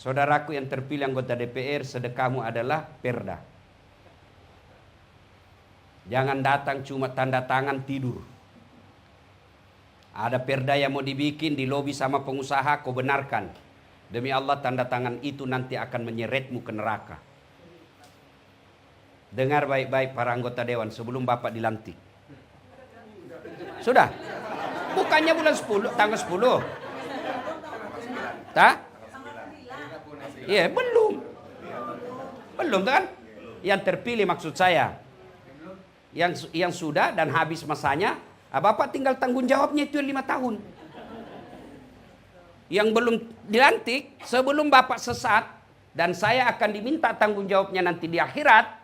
Saudaraku yang terpilih anggota DPR, sedekahmu adalah perda. Jangan datang cuma tanda tangan tidur. Ada perda yang mau dibikin di lobi sama pengusaha, kau benarkan. Demi Allah tanda tangan itu nanti akan menyeretmu ke neraka. Dengar baik-baik para anggota dewan sebelum Bapak dilantik. Sudah? Bukannya bulan 10, tanggal 10. Tak? Iya, belum. Belum kan? Yang terpilih maksud saya. Yang sudah dan habis masanya, Bapak tinggal tanggung jawabnya itu 5 tahun. Yang belum dilantik, sebelum Bapak sesat, dan saya akan diminta tanggung jawabnya nanti di akhirat,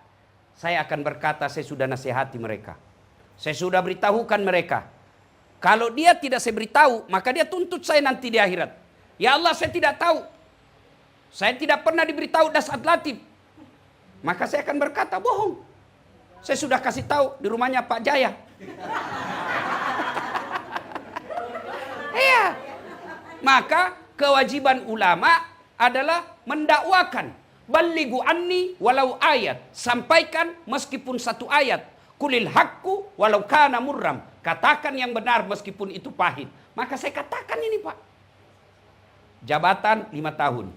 saya akan berkata, saya sudah nasihati mereka. Saya sudah beritahukan mereka. Kalau dia tidak saya beritahu, maka dia tuntut saya nanti di akhirat. Ya Allah, saya tidak tahu. Saya tidak pernah diberitahu dasat latif. Maka saya akan berkata, bohong. Saya sudah kasih tahu di rumahnya Pak Jaya. Iya. Maka kewajiban ulama adalah mendakwakan. Ballighu anni walau ayat. Sampaikan meskipun 1 ayat. Kulil haqqu walau kana murram. Katakan yang benar meskipun itu pahit. Maka saya katakan ini Pak. Jabatan 5 tahun.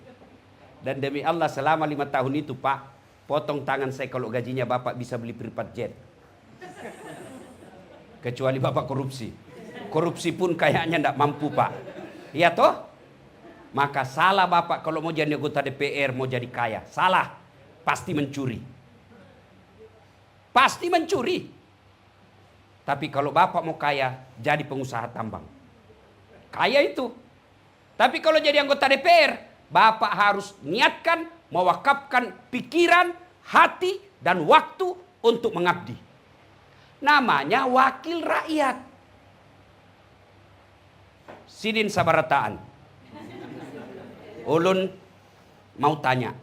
Dan demi Allah selama 5 tahun itu Pak, potong tangan saya kalau gajinya Bapak bisa beli private jet. Kecuali Bapak korupsi. Korupsi pun kayaknya tidak mampu Pak. Iya toh? Maka salah Bapak kalau mau jadi anggota DPR, mau jadi kaya. Salah. Pasti mencuri. Pasti mencuri. Tapi kalau Bapak mau kaya, jadi pengusaha tambang. Kaya itu. Tapi kalau jadi anggota DPR, Bapak harus niatkan, mewakafkan pikiran, hati, dan waktu untuk mengabdi. Namanya wakil rakyat. Sidin sabarataan. Ulun mau tanya.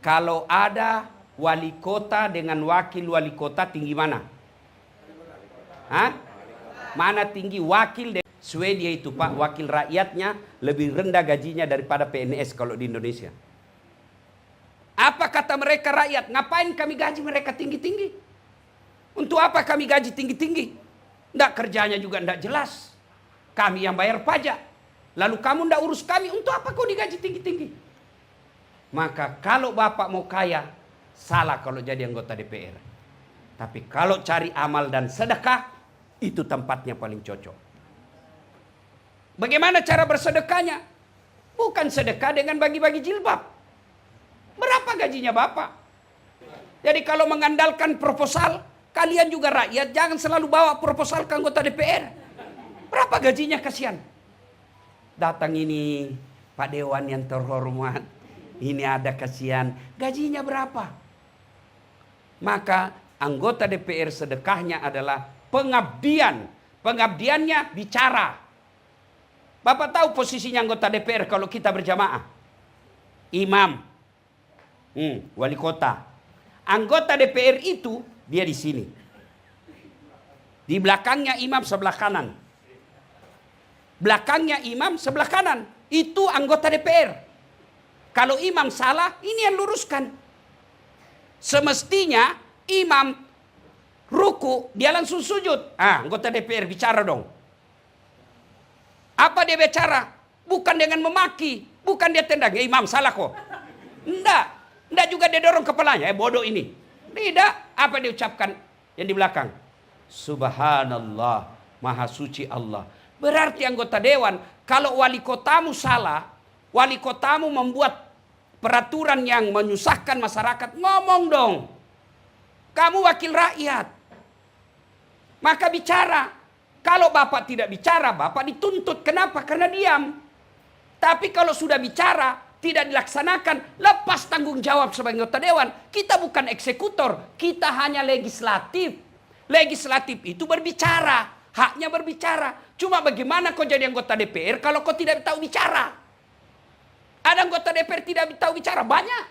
Kalau ada wali kota dengan wakil wali kota tinggi mana? Hah? Mana tinggi wakil? Swedia itu Pak, wakil rakyatnya lebih rendah gajinya daripada PNS kalau di Indonesia. Apa kata mereka rakyat? Ngapain kami gaji mereka tinggi-tinggi? Untuk apa kami gaji tinggi-tinggi? Nggak, kerjanya juga nggak jelas. Kami yang bayar pajak. Lalu kamu nggak urus kami, untuk apa kau digaji tinggi-tinggi? Maka kalau Bapak mau kaya, salah kalau jadi anggota DPR. Tapi kalau cari amal dan sedekah, itu tempatnya paling cocok. Bagaimana cara bersedekahnya? Bukan sedekah dengan bagi-bagi jilbab. Berapa gajinya Bapak? Jadi kalau mengandalkan proposal, kalian juga rakyat jangan selalu bawa proposal ke anggota DPR. Berapa gajinya kasihan? Datang ini Pak Dewan yang terhormat. Ini ada kasihan. Gajinya berapa? Maka anggota DPR sedekahnya adalah pengabdian. Pengabdiannya bicara. Bapak tahu posisinya anggota DPR kalau kita berjamaah? Imam. Wali kota. Anggota DPR itu dia di sini. Di belakangnya imam sebelah kanan. Belakangnya imam sebelah kanan. Itu anggota DPR. Kalau imam salah, ini yang luruskan. Semestinya imam ruku, dia langsung sujud. Anggota DPR bicara dong. Apa dia bicara? Bukan dengan memaki. Bukan dia tendang. Ya imam salah kok. Enggak juga dia dorong kepalanya. Bodoh ini. Tidak. Apa dia ucapkan yang di belakang? Subhanallah. Maha suci Allah. Berarti anggota dewan, kalau wali kotamu salah, wali kotamu membuat peraturan yang menyusahkan masyarakat, ngomong dong. Kamu wakil rakyat. Maka bicara. Kalau Bapak tidak bicara, Bapak dituntut. Kenapa? Karena diam. Tapi kalau sudah bicara, tidak dilaksanakan, lepas tanggung jawab sebagai anggota dewan. Kita bukan eksekutor, kita hanya legislatif. Legislatif itu berbicara, haknya berbicara. Cuma bagaimana kau jadi anggota DPR kalau kau tidak tahu bicara? Ada anggota DPR tidak tahu bicara? Banyak.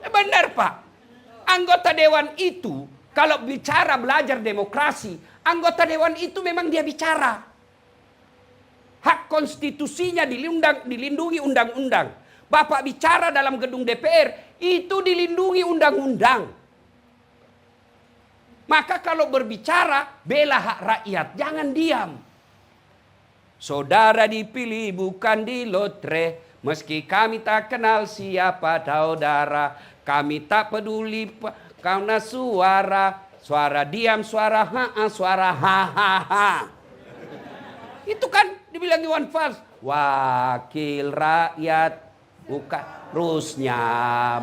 Benar Pak. Anggota dewan itu kalau bicara belajar demokrasi, anggota dewan itu memang dia bicara. Hak konstitusinya dilindungi undang-undang. Bapak bicara dalam gedung DPR, itu dilindungi undang-undang. Maka kalau berbicara, bela hak rakyat, jangan diam. Saudara dipilih bukan di lotre, meski kami tak kenal siapa saudara. Kami tak peduli karena suara diam, suara suara ha. Itu kan dibilang Iwan Fals, wakil rakyat, bukan terusnya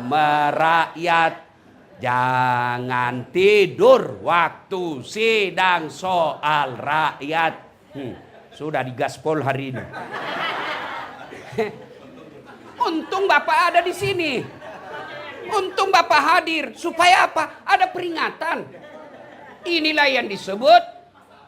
merakyat. Jangan tidur waktu sidang soal rakyat. Sudah digaspol hari ini. Untung Bapak ada di sini. Untung Bapak hadir. Supaya apa? Ada peringatan. Inilah yang disebut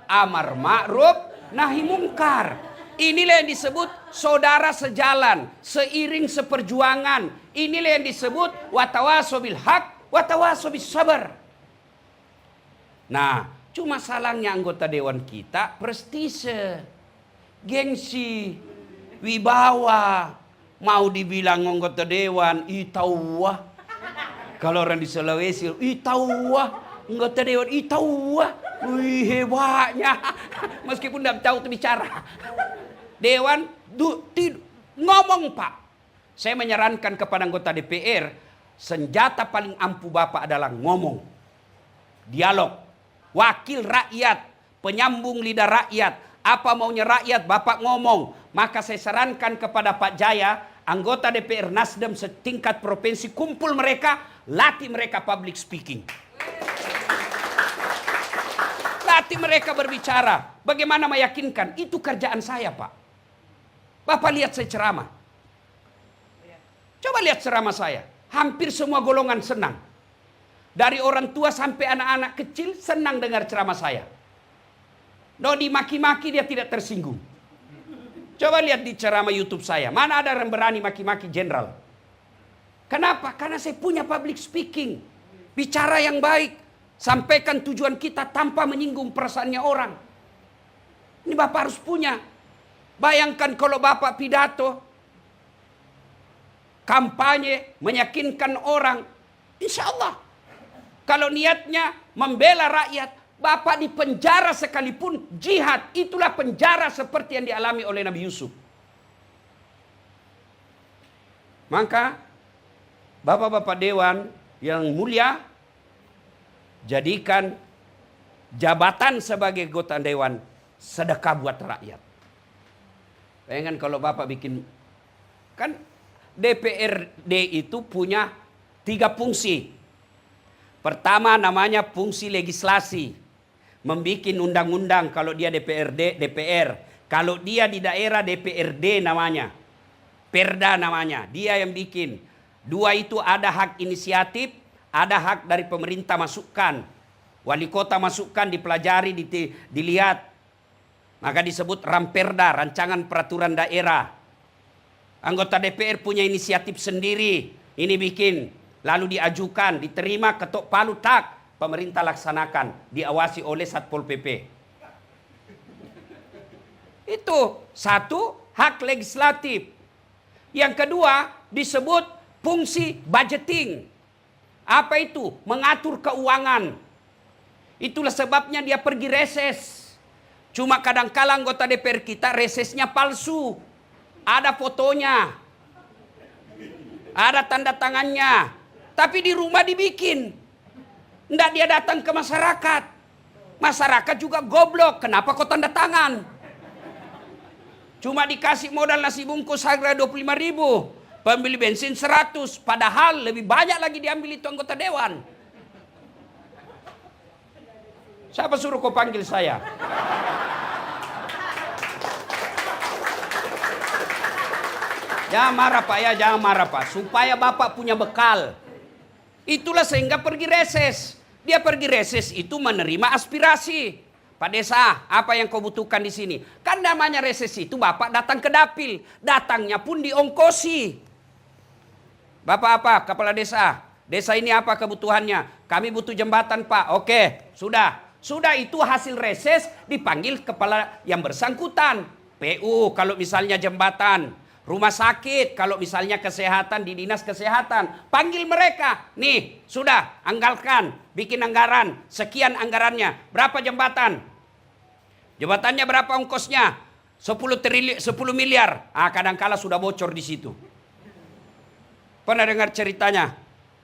amar ma'ruf nahi mungkar. Inilah yang disebut saudara sejalan, seiring seperjuangan. Inilah yang disebut watawasau bil haq, watawasau bis sabar. Nah, cuma salahnya anggota dewan kita prestise, gengsi, wibawa. Mau dibilang anggota dewan, itauwah. Kalau orang di Sulawesi, itauwah. Anggota dewan, itauwah. Wih, hebatnya. Meskipun tidak tahu itu bicara. Dewan, ngomong Pak. Saya menyarankan kepada anggota DPR, senjata paling ampuh Bapak adalah ngomong. Dialog. Wakil rakyat, penyambung lidah rakyat. Apa maunya rakyat, Bapak ngomong. Maka saya sarankan kepada Pak Jaya, anggota DPR Nasdem setingkat provinsi, kumpul mereka, latih mereka public speaking. Latih mereka berbicara. Bagaimana meyakinkan? Itu kerjaan saya, Pak. Bapak lihat saya ceramah. Coba lihat ceramah saya. Hampir semua golongan senang. Dari orang tua sampai anak-anak kecil senang dengar ceramah saya. No, dimaki-maki dia tidak tersinggung. Coba lihat di ceramah YouTube saya. Mana ada yang berani maki-maki jenderal? Kenapa? Karena saya punya public speaking. Bicara yang baik. Sampaikan tujuan kita tanpa menyinggung perasaannya orang. Ini Bapak harus punya. Bayangkan kalau Bapak pidato. Kampanye, meyakinkan orang. Insya Allah. Kalau niatnya membela rakyat. Bapak di penjara sekalipun jihad, itulah penjara seperti yang dialami oleh Nabi Yusuf. Maka Bapak-bapak dewan yang mulia, jadikan jabatan sebagai anggota dewan sedekah buat rakyat. Bayangkan kalau Bapak bikin, kan DPRD itu punya 3 fungsi. Pertama namanya fungsi legislasi. Membikin undang-undang kalau dia DPR. Kalau dia di daerah DPRD namanya. Perda namanya. Dia yang bikin. 2 itu ada hak inisiatif, ada hak dari pemerintah masukkan. Wali kota masukkan, dipelajari, dilihat. Maka disebut Ramperda, rancangan peraturan daerah. Anggota DPR punya inisiatif sendiri. Ini bikin. Lalu diajukan, diterima, ketok palu, tak. Pemerintah laksanakan, diawasi oleh Satpol PP. Itu 1, hak legislatif. Yang kedua disebut fungsi budgeting. Apa itu? Mengatur keuangan. Itulah sebabnya dia pergi reses. Cuma kadang-kala anggota DPR kita resesnya palsu. Ada fotonya. Ada tanda tangannya. Tapi di rumah dibikin. Nggak dia datang ke masyarakat. Masyarakat juga goblok. Kenapa kau tanda tangan? Cuma dikasih modal nasi bungkus harga 25.000. Pembeli bensin 100. Padahal lebih banyak lagi diambil itu anggota dewan. Siapa suruh kau panggil saya? Jangan marah Pak ya, jangan marah Pak. Supaya Bapak punya bekal. Itulah sehingga pergi reses. Dia pergi reses itu menerima aspirasi. Pak Desa, apa yang kau butuhkan di sini? Kan namanya reses itu Bapak datang ke dapil. Datangnya pun diongkosi. Bapak apa? Kepala desa. Desa ini apa kebutuhannya? Kami butuh jembatan, Pak. Oke, sudah. Sudah itu hasil reses, dipanggil kepala yang bersangkutan. PU kalau misalnya jembatan. Rumah sakit kalau misalnya kesehatan di dinas kesehatan. Panggil mereka. Nih, sudah, anggalkan. Bikin anggaran. Sekian anggarannya. Berapa jembatan? Jembatannya berapa ongkosnya? 10 miliar. Kadangkala sudah bocor di situ. Pernah dengar ceritanya?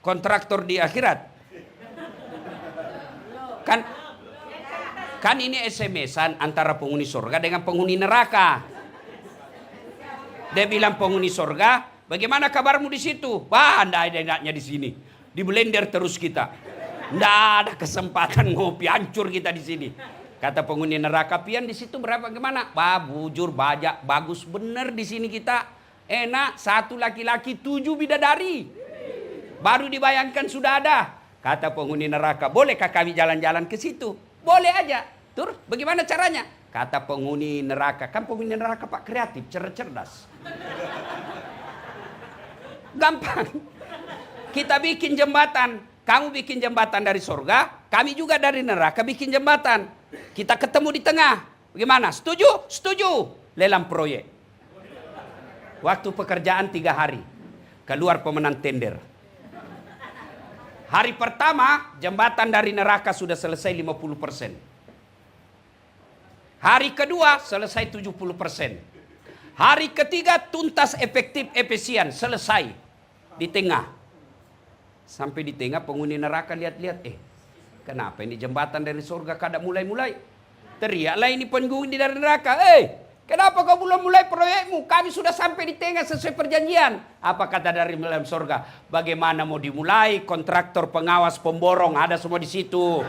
Kontraktor di akhirat. Kan ini SMS-an antara penghuni surga dengan penghuni neraka. Dia bilang penghuni surga, bagaimana kabarmu di situ? Wah, enggak ada enaknya di sini. Di blender terus kita. Enggak ada kesempatan ngopi, hancur kita di sini. Kata penghuni neraka, pian di situ berapa gimana? Wah, bujur, bajak, bagus bener di sini kita. Enak, 1 laki-laki 7 bidadari. Baru dibayangkan sudah ada. Kata penghuni neraka, bolehkah kami jalan-jalan ke situ? Boleh aja. Terus bagaimana caranya? Kata penghuni neraka, kan penghuni neraka Pak kreatif, cerdas. Gampang. Kita bikin jembatan. Kamu bikin jembatan dari surga, kami juga dari neraka bikin jembatan. Kita ketemu di tengah. Bagaimana? Setuju? Setuju. Lelang proyek. Waktu pekerjaan 3 hari. Keluar pemenang tender. Hari pertama, jembatan dari neraka sudah selesai 50%. Hari kedua, selesai 70%. Hari ketiga, tuntas efektif efisien. Selesai. Di tengah. Sampai di tengah, penghuni neraka lihat-lihat. Kenapa ini jembatan dari surga kada mulai-mulai? Teriaklah ini penghuni dari neraka. Kenapa kau belum mulai proyekmu? Kami sudah sampai di tengah sesuai perjanjian. Apa kata dari dalam surga? Bagaimana mau dimulai? Kontraktor, pengawas, pemborong ada semua di situ.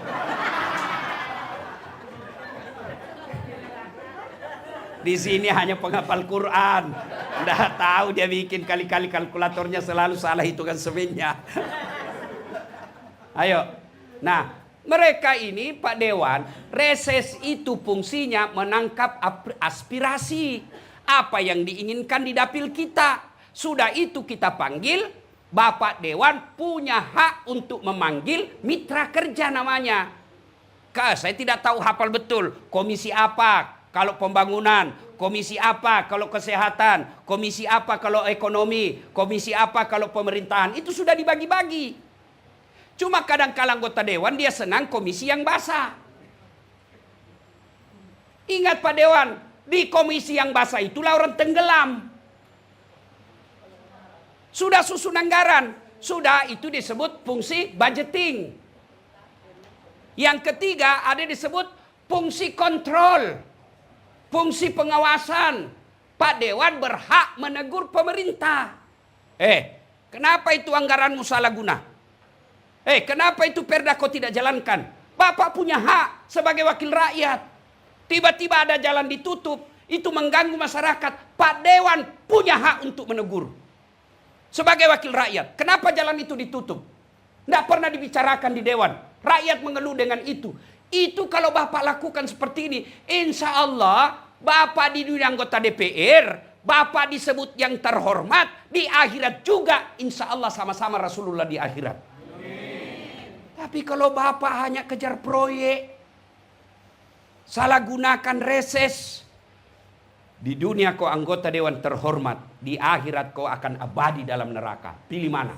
Di sini hanya penghafal Quran. Nggak tahu dia bikin kali-kali kalkulatornya selalu salah hitungan semennya. Ayo. Nah, mereka ini Pak Dewan, reses itu fungsinya menangkap aspirasi. Apa yang diinginkan di dapil kita. Sudah itu kita panggil, Bapak Dewan punya hak untuk memanggil mitra kerja namanya. Saya tidak tahu hafal betul. Komisi apa kalau pembangunan, komisi apa kalau kesehatan, komisi apa kalau ekonomi, komisi apa kalau pemerintahan. Itu sudah dibagi-bagi. Cuma kadang-kala anggota dewan dia senang komisi yang basah. Ingat Pak Dewan, di komisi yang basah itulah orang tenggelam. Sudah susun anggaran, sudah itu disebut fungsi budgeting. Yang ketiga ada disebut fungsi kontrol. Fungsi pengawasan. Pak Dewan berhak menegur pemerintah. Kenapa itu anggaranmu salah guna? Kenapa itu perda kau tidak jalankan? Bapak punya hak sebagai wakil rakyat. Tiba-tiba ada jalan ditutup, itu mengganggu masyarakat. Pak Dewan punya hak untuk menegur. Sebagai wakil rakyat, kenapa jalan itu ditutup? Tidak pernah dibicarakan di Dewan. Rakyat mengeluh dengan itu. Itu kalau Bapak lakukan seperti ini, insya Allah Bapak di dunia anggota DPR, Bapak disebut yang terhormat, di akhirat juga insya Allah sama-sama Rasulullah di akhirat. Tapi kalau Bapak hanya kejar proyek, salah gunakan reses, di dunia kau anggota dewan terhormat, di akhirat kau akan abadi dalam neraka. Pilih mana?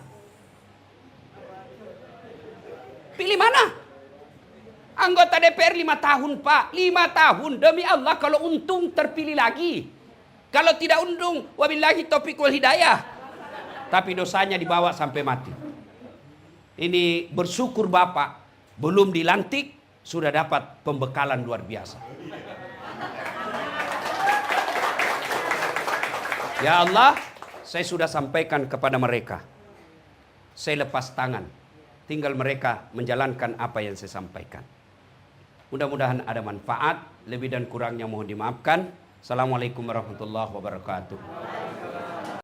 Pilih mana? Anggota DPR 5 tahun Pak, 5 tahun demi Allah kalau untung terpilih lagi. Kalau tidak untung, wabillahi taufiq wal hidayah. Tapi dosanya dibawa sampai mati. Ini bersyukur Bapak, belum dilantik sudah dapat pembekalan luar biasa. Ya Allah, saya sudah sampaikan kepada mereka. Saya lepas tangan, tinggal mereka menjalankan apa yang saya sampaikan. Mudah-mudahan ada manfaat, lebih dan kurangnya mohon dimaafkan. Assalamualaikum warahmatullahi wabarakatuh.